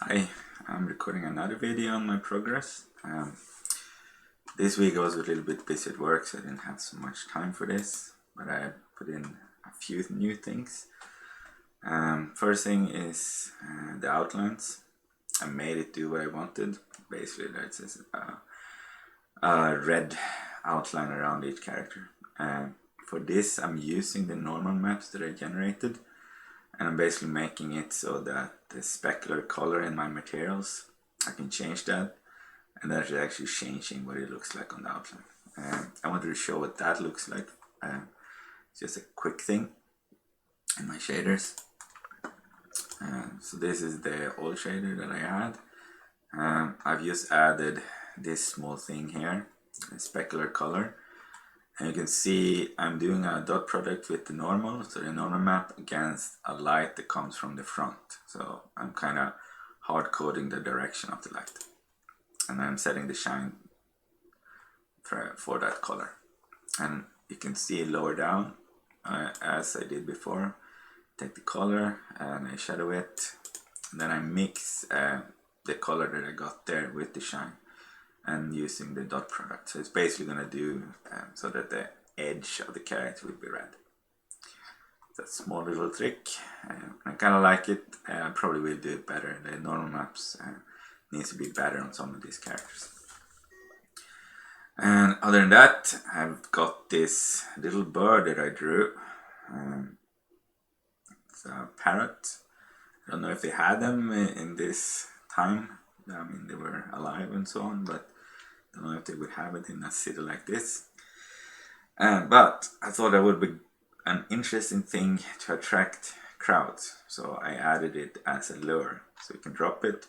Hi, I'm recording another video on my progress. This week I was a little bit busy at work, so I didn't have so much time for this, but I put in a few new things. First thing is the outlines. I made it do what I wanted. Basically, that's a red outline around each character. For this, I'm using the normal maps that I generated, and I'm basically making it so that the specular color in my materials, I can change that, and that is actually changing what it looks like on the outline. I wanted to show what that looks like. Just a quick thing in my shaders. So this is the old shader that I had. I've just added this small thing here, a specular color. And you can see I'm doing a dot product with the normal, so the normal map against a light that comes from the front. So I'm kind of hard coding the direction of the light. And I'm setting the shine for that color. And you can see lower down, as I did before, take the color and I shadow it. And then I mix the color that I got there with the shine, and using the dot product. So it's basically going to do so that the edge of the character will be red. That's a small little trick. I kind of like it. I probably will do it better. The normal maps needs to be better on some of these characters. And other than that, I've got this little bird that I drew. It's a parrot. I don't know if they had them in this time. I mean, they were alive and so on, but I don't know if they would have it in a city like this. But I thought that would be an interesting thing to attract crowds. So I added it as a lure. So you can drop it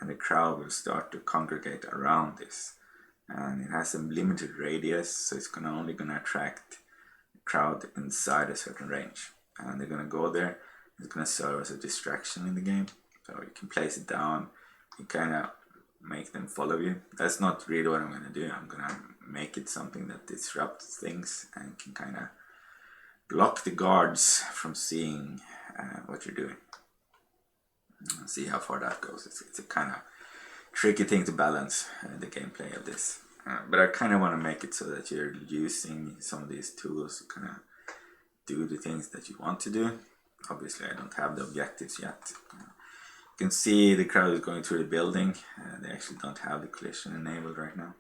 and the crowd will start to congregate around this. And it has a limited radius, so it's only going to attract the crowd inside a certain range. And they're going to go there. It's going to serve as a distraction in the game. So you can place it down. You kind of make them follow you. That's not really what I'm going to do. I'm going to make it something that disrupts things and can kind of block the guards from seeing what you're doing. See how far that goes. It's a kind of tricky thing to balance the gameplay of this. But I kind of want to make it so that you're using some of these tools to kind of do the things that you want to do. Obviously, I don't have the objectives yet. You can see the crowd is going through the building. They actually don't have the collision enabled right now.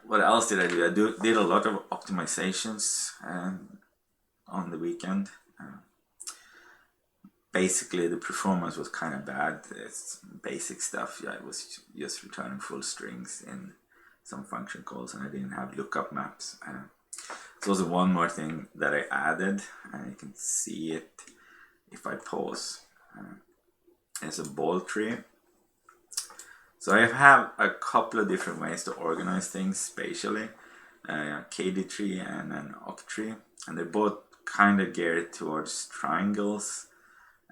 What else did I do? I did a lot of optimizations on the weekend. Basically, the performance was kind of bad. It's basic stuff. I was just returning full strings in some function calls, and I didn't have lookup maps. There's also one more thing that I added, and you can see it if I pause. It's a ball tree. So I have a couple of different ways to organize things spatially. A KD tree and an octree, and they're both kind of geared towards triangles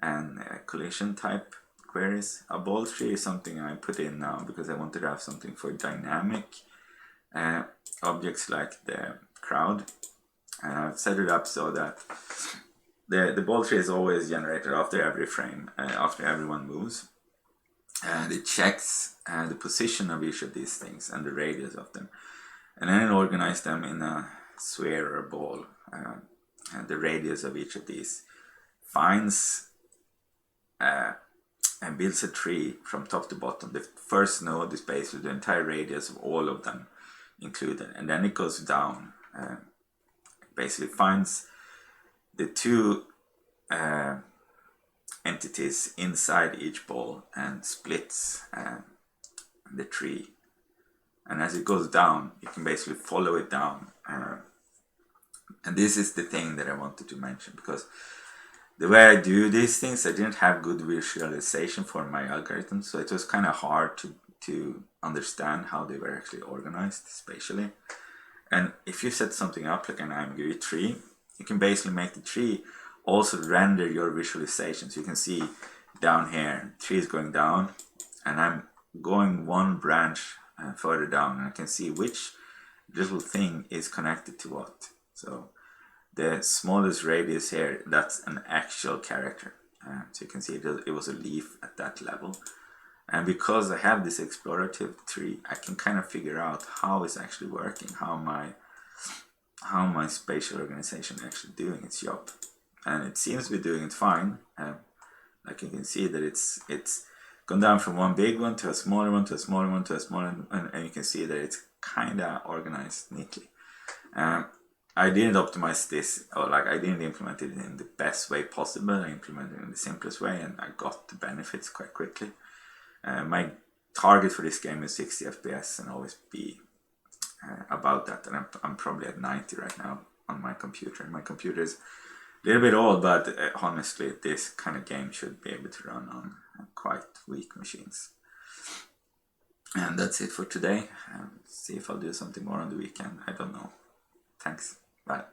and collision type queries. A ball tree is something I put in now because I wanted to have something for dynamic objects like the crowd. I've set it up so that the ball tree is always generated after every frame, after everyone moves. And it checks the position of each of these things and the radius of them. And then it organizes them in a sphere or a ball. And the radius of each of these finds and builds a tree from top to bottom. The first node is basically the entire radius of all of them included. And then it goes down. Basically finds the two entities inside each ball and splits the tree. And as it goes down, you can basically follow it down. And this is the thing that I wanted to mention, because the way I do these things, I didn't have good visualization for my algorithm, so it was kind of hard to understand how they were actually organized spatially. And if you set something up like an IMG tree, you can basically make the tree also render your visualization. So you can see down here, the tree is going down, and I'm going one branch further down, and I can see which little thing is connected to what. So the smallest radius here, that's an actual character. So you can see it was a leaf at that level. And because I have this explorative tree, I can kind of figure out how it's actually working, how my spatial organization actually doing its job. And it seems to be doing it fine. Like you can see that it's gone down from one big one to a smaller one to a smaller one to a smaller one, and you can see that it's kind of organized neatly. I didn't optimize this, or like I didn't implement it in the best way possible. I implemented it in the simplest way, and I got the benefits quite quickly. My target for this game is 60 FPS and always be about that, and I'm probably at 90 right now on my computer. My computer is a little bit old, but honestly this kind of game should be able to run on quite weak machines. And that's it for today. See if I'll do something more on the weekend. I don't know. Thanks. Bye.